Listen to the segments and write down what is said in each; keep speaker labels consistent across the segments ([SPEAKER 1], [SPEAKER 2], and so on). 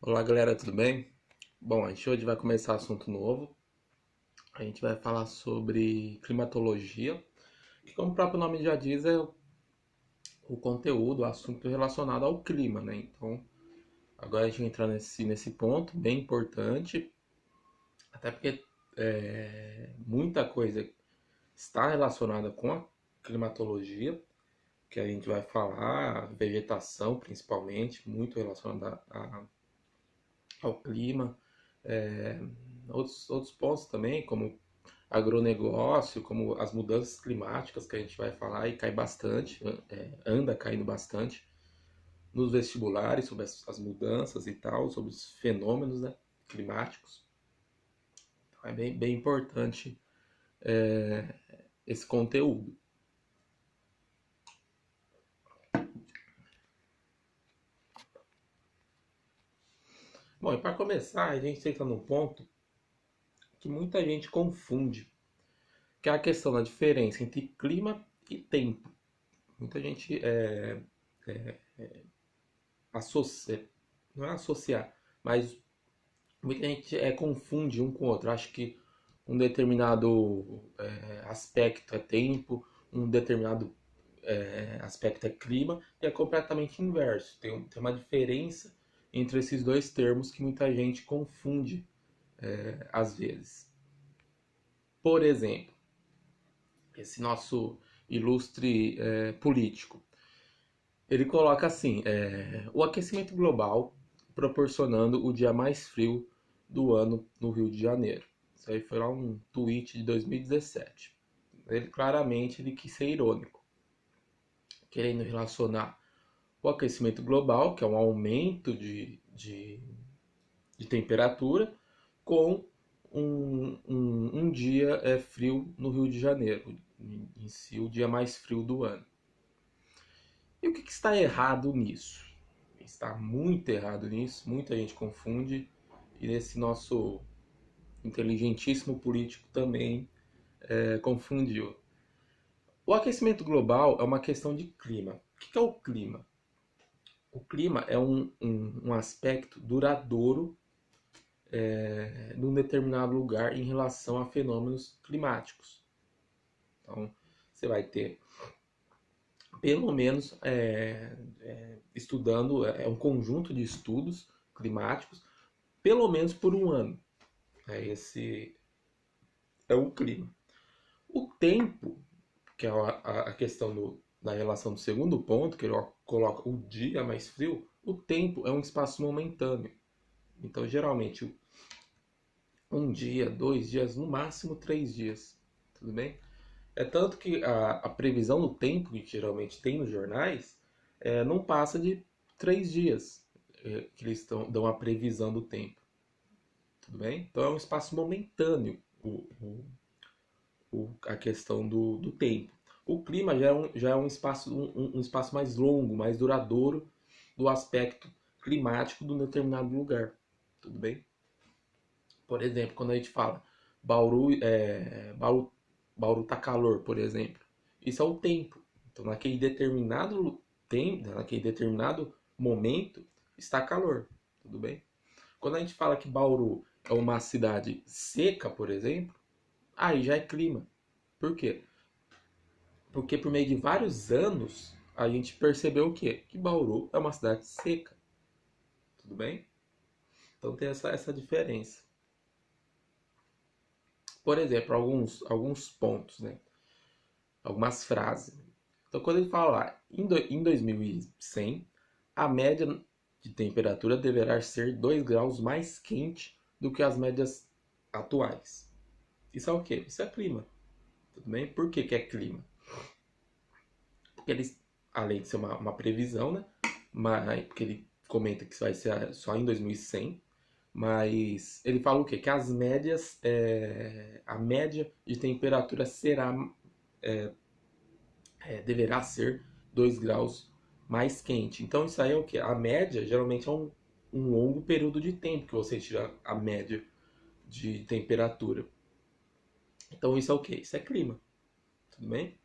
[SPEAKER 1] Olá galera, tudo bem? Bom, a gente hoje vai começar assunto novo. A gente vai falar sobre climatologia, que como o próprio nome já diz, é o conteúdo, o assunto relacionado ao clima, né? Então, agora a gente vai entrar nesse ponto bem importante, até porque muita coisa está relacionada com a climatologia, que a gente vai falar, vegetação principalmente, muito relacionada ao clima. É, outros pontos também, como agronegócio, como as mudanças climáticas que a gente vai falar e cai bastante, anda caindo bastante nos vestibulares sobre as mudanças e tal, sobre os fenômenos, né, climáticos. Então é bem importante esse conteúdo. Bom, e para começar, a gente entra num ponto que muita gente confunde, que é a questão da diferença entre clima e tempo. Muita gente associa, não é associar, mas muita gente confunde um com o outro. Acho que um determinado aspecto é tempo, um determinado aspecto é clima, e é completamente inverso. Tem uma diferença entre esses dois termos que muita gente confunde às vezes. Por exemplo, esse nosso ilustre político, ele coloca assim: o aquecimento global proporcionando o dia mais frio do ano no Rio de Janeiro. Isso aí foi lá um tweet de 2017. Ele claramente ele quis ser irônico, querendo relacionar o aquecimento global, que é um aumento de temperatura, com um dia frio no Rio de Janeiro, em si o dia mais frio do ano. E o que está errado nisso? Está muito errado nisso, muita gente confunde, e nesse nosso inteligentíssimo político também confundiu. O aquecimento global é uma questão de clima. O que é o clima? O clima é um aspecto duradouro num determinado lugar em relação a fenômenos climáticos. Então, você vai ter, pelo menos, estudando, um conjunto de estudos climáticos, pelo menos por um ano. Esse é o clima. O tempo, que é a questão da relação do segundo ponto, que ele coloca o dia mais frio, o tempo é um espaço momentâneo. Então, geralmente, um dia, 2 dias, no máximo 3 dias. Tudo bem? É tanto que a previsão do tempo que geralmente tem nos jornais não passa de 3 dias que eles dão a previsão do tempo. Tudo bem? Então é um espaço momentâneo a questão do tempo. O clima já é um espaço, um espaço mais longo, mais duradouro do aspecto climático de um determinado lugar. Tudo bem? Por exemplo, quando a gente fala Bauru tá calor, por exemplo. Isso é o tempo. Então, naquele determinado momento, está calor. Tudo bem? Quando a gente fala que Bauru é uma cidade seca, por exemplo, aí já é clima. Por quê? Porque por meio de vários anos a gente percebeu o quê? Que Bauru é uma cidade seca. Tudo bem? Então tem essa diferença. Por exemplo, alguns pontos, né? Algumas frases. Então quando ele fala lá, em 2100, a média de temperatura deverá ser 2 graus mais quente do que as médias atuais. Isso é o quê? Isso é clima. Tudo bem? Por que é clima? Porque eles, além de ser uma previsão, né? Porque ele comenta que isso vai ser só em 2100, mas ele fala o quê? Que as médias, a média de temperatura deverá ser 2 graus mais quente. Então isso aí é o quê? A média geralmente é um longo período de tempo que você tira a média de temperatura. Então isso é o quê? Isso é clima. Tudo bem?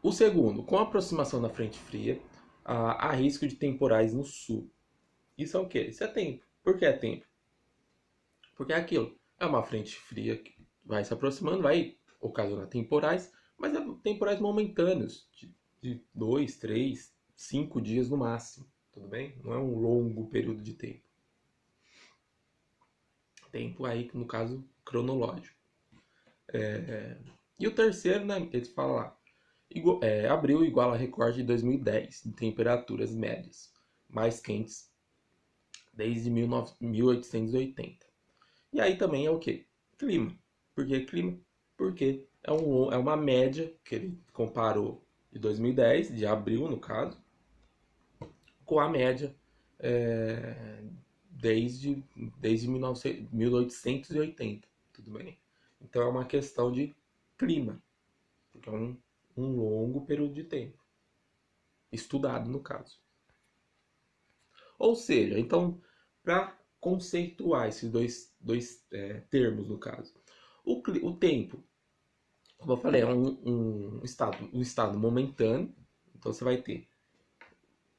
[SPEAKER 1] O segundo, com a aproximação da frente fria, há risco de temporais no sul. Isso é o quê? Isso é tempo. Por que é tempo? Porque é aquilo. É uma frente fria que vai se aproximando, vai ocasionar temporais, mas é temporais momentâneos, de 2, 3, 5 dias no máximo. Tudo bem? Não é um longo período de tempo. Tempo aí, no caso, cronológico. E o terceiro, né? Eles falam lá. Abril igual a recorde de 2010, de temperaturas médias mais quentes desde 1880. E aí também é o quê? Clima. Por que clima? Porque é uma média que ele comparou de 2010, de abril no caso, com a média é, desde, desde 1880. Tudo bem? Então é uma questão de clima, porque é um longo período de tempo, estudado no caso. Ou seja, então, para conceituar esses dois termos no caso, o tempo, como eu falei, é um estado momentâneo, então você vai ter,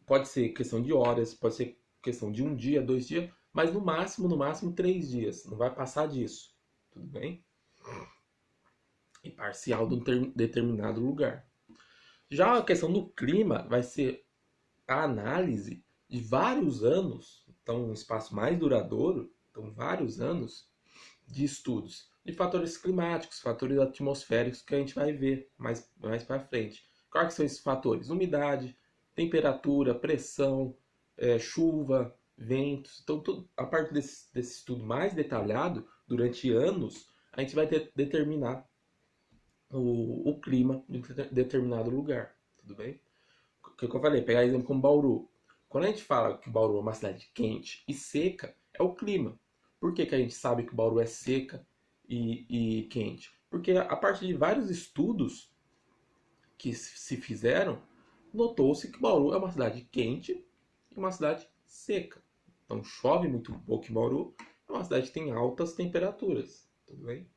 [SPEAKER 1] pode ser questão de horas, pode ser questão de um dia, 2 dias, mas no máximo 3 dias, não vai passar disso, tudo bem? E parcial de um determinado lugar. Já a questão do clima vai ser a análise de vários anos, então um espaço mais duradouro, então vários anos de estudos de fatores climáticos, fatores atmosféricos que a gente vai ver mais para frente. Quais são esses fatores? Umidade, temperatura, pressão, chuva, ventos. Então, a partir desse estudo mais detalhado, durante anos, a gente vai determinar o clima de um determinado lugar. Tudo bem? O que eu falei, pegar exemplo como Bauru. Quando a gente fala que Bauru é uma cidade quente e seca, é o clima. Por que, que a gente sabe que Bauru é seca e quente? Porque a partir de vários estudos que se fizeram, notou-se que Bauru é uma cidade quente e uma cidade seca. Então chove muito pouco em Bauru, é uma cidade que tem altas temperaturas. Tudo bem?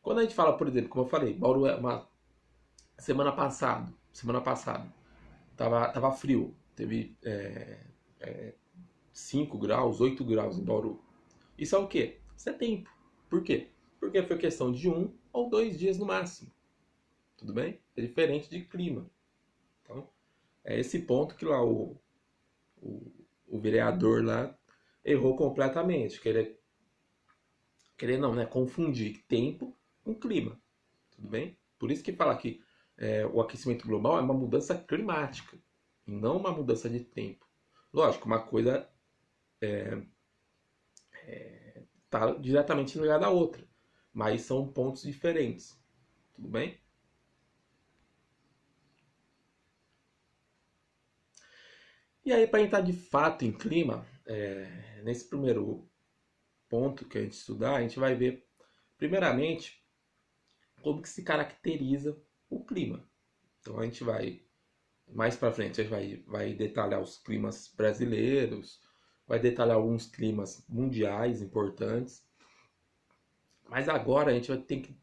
[SPEAKER 1] Quando a gente fala, por exemplo, como eu falei, Bauru é uma semana passada tava frio. Teve 5 graus, 8 graus em Bauru. Isso é o quê? Isso é tempo. Por quê? Porque foi questão de 1 ou 2 dias no máximo. Tudo bem? É diferente de clima. Então, é esse ponto que lá o vereador lá errou completamente. Querer não, né? Confundir tempo com clima. Tudo bem? Por isso que fala que o aquecimento global é uma mudança climática e não uma mudança de tempo. Lógico, uma coisa está diretamente ligada à outra, mas são pontos diferentes. Tudo bem? E aí, para entrar de fato em clima, nesse primeiro ponto que a gente estudar, a gente vai ver, primeiramente, como que se caracteriza o clima. Então, a gente vai, mais para frente, a gente vai detalhar os climas brasileiros, vai detalhar alguns climas mundiais importantes. Mas agora a gente vai ter que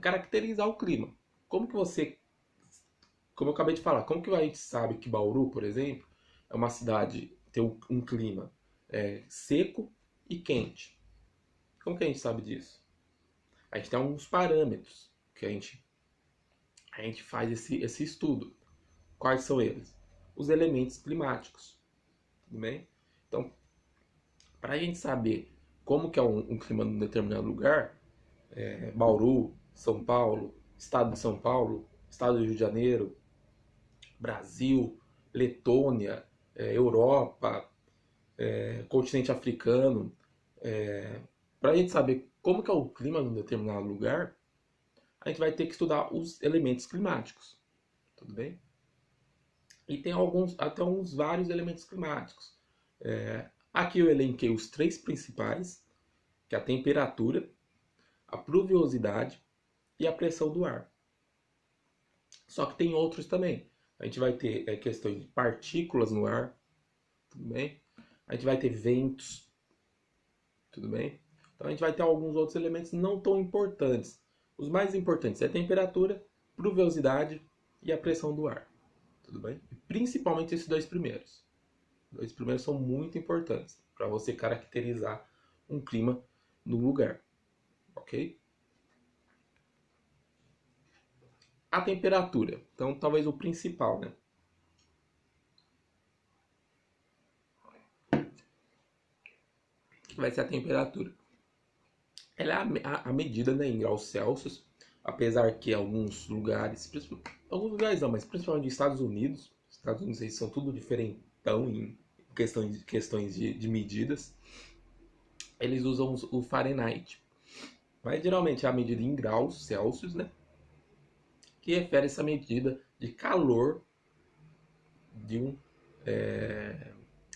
[SPEAKER 1] caracterizar o clima. Como que você, como eu acabei de falar, como que a gente sabe que Bauru, por exemplo, é uma cidade, tem um clima seco e quente? Como que a gente sabe disso? A gente tem alguns parâmetros que a gente faz esse estudo. Quais são eles? Os elementos climáticos. Tudo bem? Então, para a gente saber como que é um clima num determinado lugar, Bauru, São Paulo, Estado de São Paulo, Estado do Rio de Janeiro, Brasil, Letônia, Europa, continente africano. Para a gente saber como que é o clima em um determinado lugar, a gente vai ter que estudar os elementos climáticos. Tudo bem? E tem até uns vários elementos climáticos. Aqui eu elenquei os 3 principais, que é a temperatura, a pluviosidade e a pressão do ar. Só que tem outros também. A gente vai ter questões de partículas no ar, tudo bem? A gente vai ter ventos, tudo bem? Então a gente vai ter alguns outros elementos não tão importantes. Os mais importantes é a temperatura, pluviosidade e a pressão do ar, tudo bem? Principalmente esses 2 primeiros. Os dois primeiros são muito importantes para você caracterizar um clima no lugar, ok? A temperatura, então talvez o principal, né? Vai ser a temperatura. Ela é a medida, né, em graus Celsius, apesar que alguns lugares, alguns lugares não, mas principalmente nos Estados Unidos eles são tudo diferentão em questões de medidas, eles usam o Fahrenheit. Mas geralmente é a medida em graus Celsius, né, que refere essa medida de calor de é,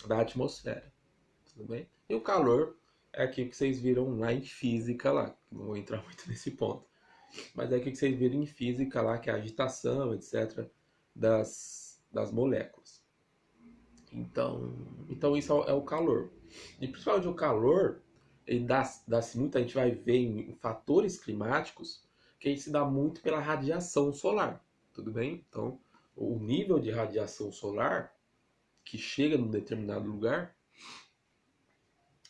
[SPEAKER 1] da atmosfera, tudo bem? E o calor é aquilo que vocês viram lá em física lá, não vou entrar muito nesse ponto. Mas é aquilo que vocês viram em física lá, que é a agitação, etc., das moléculas. Então isso é o calor. E principalmente o calor, ele dá-se muito, a gente vai ver em fatores climáticos, que ele se dá muito pela radiação solar. Tudo bem? Então, o nível de radiação solar que chega num determinado lugar,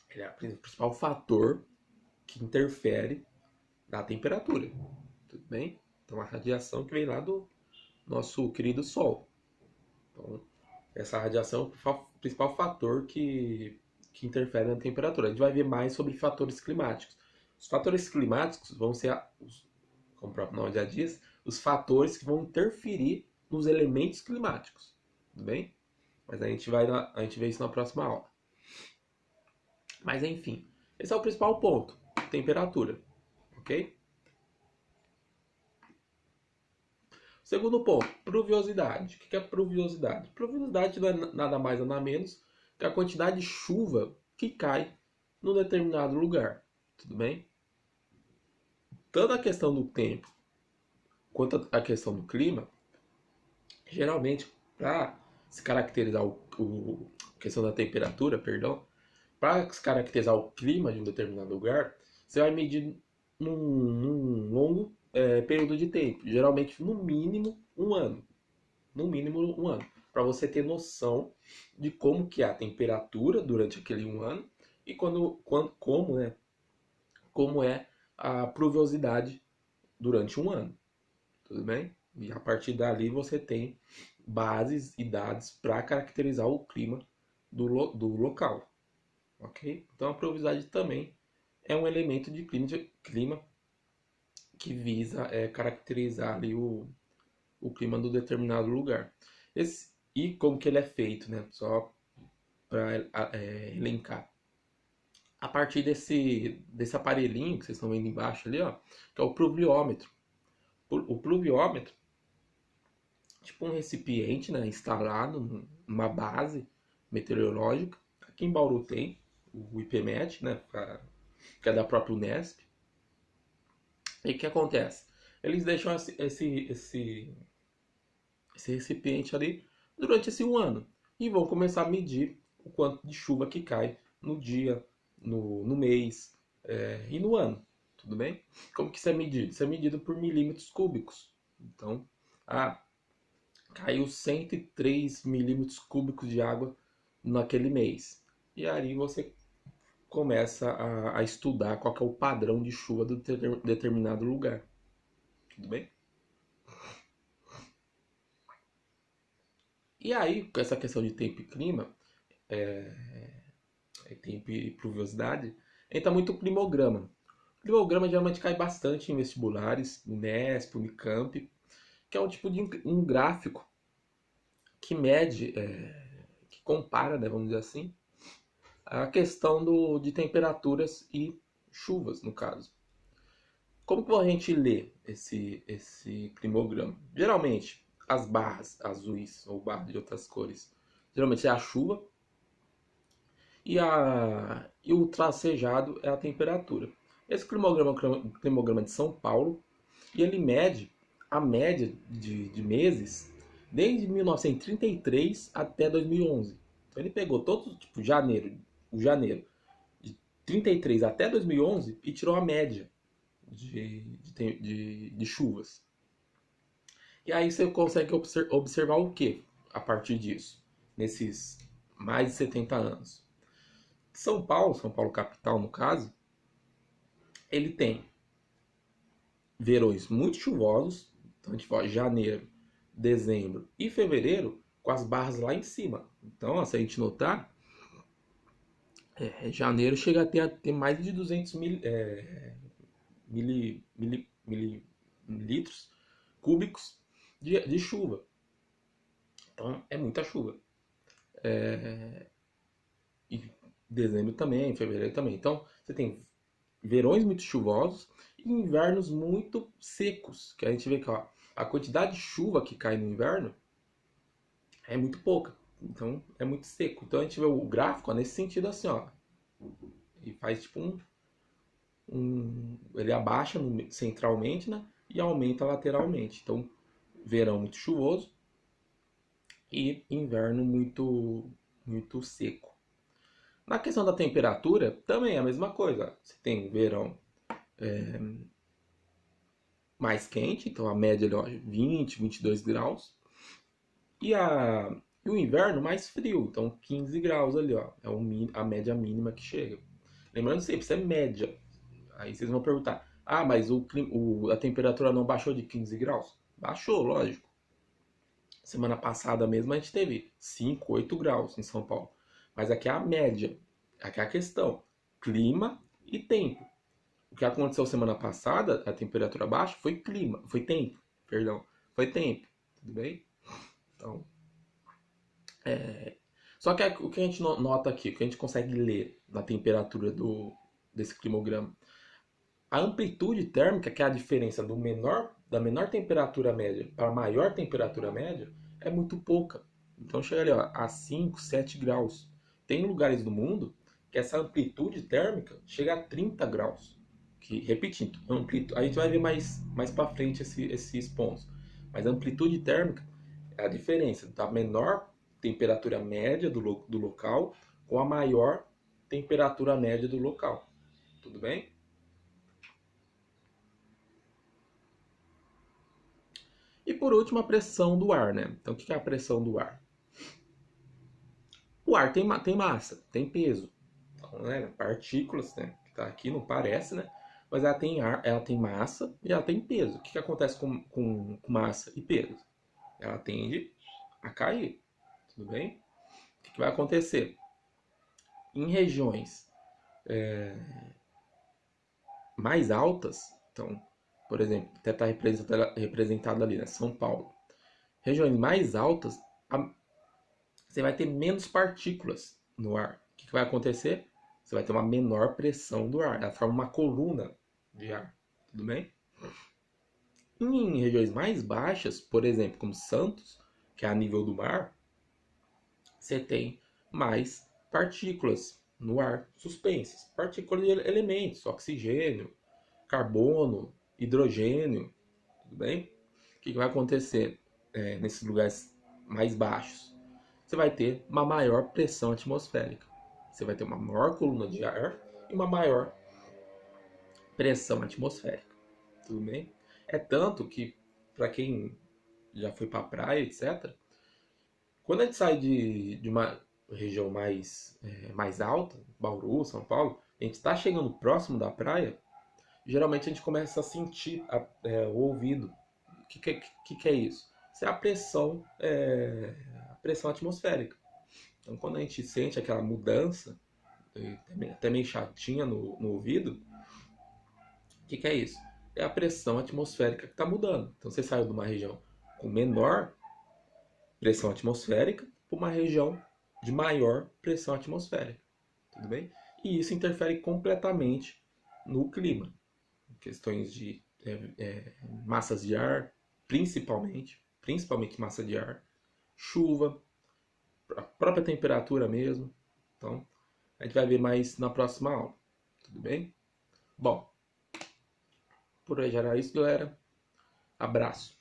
[SPEAKER 1] ele é o principal fator que interfere na temperatura. Tudo bem? Então, a radiação que vem lá do nosso querido Sol. Então, essa radiação é o principal fator que interfere na temperatura. A gente vai ver mais sobre fatores climáticos. Os fatores climáticos vão ser, como o próprio nome já diz, os fatores que vão interferir nos elementos climáticos. Tudo bem? Mas a gente vê isso na próxima aula. Mas enfim, esse é o principal ponto: temperatura. Ok? Segundo ponto, pluviosidade. O que é pluviosidade? Pluviosidade não é nada mais nada menos que a quantidade de chuva que cai num determinado lugar. Tudo bem? Tanto a questão do tempo quanto a questão do clima, geralmente, para se caracterizar a questão da temperatura, perdão, para se caracterizar o clima de um determinado lugar, você vai medir num longo período de tempo, geralmente no mínimo um ano. No mínimo um ano, para você ter noção de como que é a temperatura durante aquele um ano e como é a pluviosidade durante um ano, tudo bem? E a partir dali você tem bases e dados para caracterizar o clima do local, ok? Então a pluviosidade também é um elemento de clima que visa caracterizar ali o clima do determinado lugar. E como que ele é feito, né? Só para elencar. A partir desse aparelhinho que vocês estão vendo embaixo ali, ó, que é o pluviômetro. O pluviômetro, tipo um recipiente, né, instalado numa base meteorológica. Aqui em Bauru tem o IPMET, né, que é da própria Unesp. E o que acontece? Eles deixam esse recipiente ali durante esse um ano e vão começar a medir o quanto de chuva que cai no dia, no mês e no ano. Tudo bem? Como que isso é medido? Isso é medido por milímetros cúbicos. Então, caiu 103 milímetros cúbicos de água naquele mês. E aí você começa a estudar qual que é o padrão de chuva do determinado lugar. Tudo bem? E aí, com essa questão de tempo e clima, tempo e pluviosidade, entra muito o climograma. O climograma geralmente cai bastante em vestibulares, Unesp, Unicamp, que é um tipo de um gráfico que mede, que compara, né, vamos dizer assim, a questão de temperaturas e chuvas, no caso. Como que a gente lê esse climograma? Geralmente, as barras azuis ou barras de outras cores, geralmente é a chuva, e o tracejado é a temperatura. Esse climograma é um climograma de São Paulo e ele mede a média de meses desde 1933 até 2011. Então ele pegou todo tipo o janeiro de 33 até 2011 e tirou a média de chuvas. E aí você consegue observar o que a partir disso? mais de 70 anos. São Paulo capital no caso, ele tem verões muito chuvosos, então a gente fala janeiro, dezembro e fevereiro com as barras lá em cima. Então, ó, se a gente notar, janeiro chega a ter mais de 200 mililitros cúbicos de chuva. Então é muita chuva. E dezembro também, fevereiro também. Então você tem verões muito chuvosos e invernos muito secos. Que a gente vê que ó, a quantidade de chuva que cai no inverno é muito pouca. Então é muito seco. Então a gente vê o gráfico ó, nesse sentido assim, ó. E faz tipo ele abaixa centralmente, né? E aumenta lateralmente. Então, verão muito chuvoso e inverno muito seco. Na questão da temperatura, também é a mesma coisa. Você tem o verão mais quente, então a média é 20, 22 graus. E, e o inverno mais frio, então 15 graus ali, ó. É a média mínima que chega. Lembrando sempre, isso é média. Aí vocês vão perguntar, ah, mas a temperatura não baixou de 15 graus? Baixou, lógico. Semana passada mesmo a gente teve 5, 8 graus em São Paulo. Mas aqui é a média. Aqui é a questão. Clima e tempo. O que aconteceu semana passada, a temperatura baixa, foi clima. Foi tempo, perdão. Foi tempo. Tudo bem? Então, só que o que a gente nota aqui, o que a gente consegue ler na temperatura desse climograma, a amplitude térmica, que é a diferença da menor temperatura média para a maior temperatura média, é muito pouca. Então chega ali ó, a 5, 7 graus. Tem lugares do mundo que essa amplitude térmica chega a 30 graus. Que, repetindo, a gente vai ver mais para frente esses pontos. Mas a amplitude térmica é a diferença da menor temperatura média do local com a maior temperatura média do local. Tudo bem? E por último, a pressão do ar, né? Então, o que é a pressão do ar? O ar tem massa, tem peso. Então, né, partículas, né? Que tá aqui, não parece, né? Mas ela tem ar, ela tem massa e ela tem peso. O que acontece com massa e peso? Ela tende a cair, tudo bem? O que vai acontecer? Em regiões mais altas, então, por exemplo, até está representado ali, né? São Paulo. Regiões mais altas, você vai ter menos partículas no ar. O que vai acontecer? Você vai ter uma menor pressão do ar. Ela forma uma coluna de ar. Tudo bem? Em regiões mais baixas, por exemplo, como Santos, que é a nível do mar, você tem mais partículas no ar suspensas. Partículas de elementos, oxigênio, carbono, hidrogênio. Tudo bem? O que vai acontecer nesses lugares mais baixos? Você vai ter uma maior pressão atmosférica. Você vai ter uma maior coluna de ar e uma maior pressão atmosférica. Tudo bem? É tanto que, para quem já foi para a praia, etc., quando a gente sai de uma região mais alta, Bauru, São Paulo, a gente está chegando próximo da praia, geralmente a gente começa a sentir o ouvido. O que é isso? Isso é a pressão atmosférica. Então, quando a gente sente aquela mudança, até meio chatinha no ouvido, o que é isso? É a pressão atmosférica que está mudando. Então, você saiu de uma região com menor pressão atmosférica para uma região de maior pressão atmosférica. Tudo bem? E isso interfere completamente no clima. Questões de massas de ar, principalmente massa de ar, chuva, a própria temperatura mesmo. Então, a gente vai ver mais na próxima aula. Tudo bem? Bom, por hoje era isso, galera. Abraço.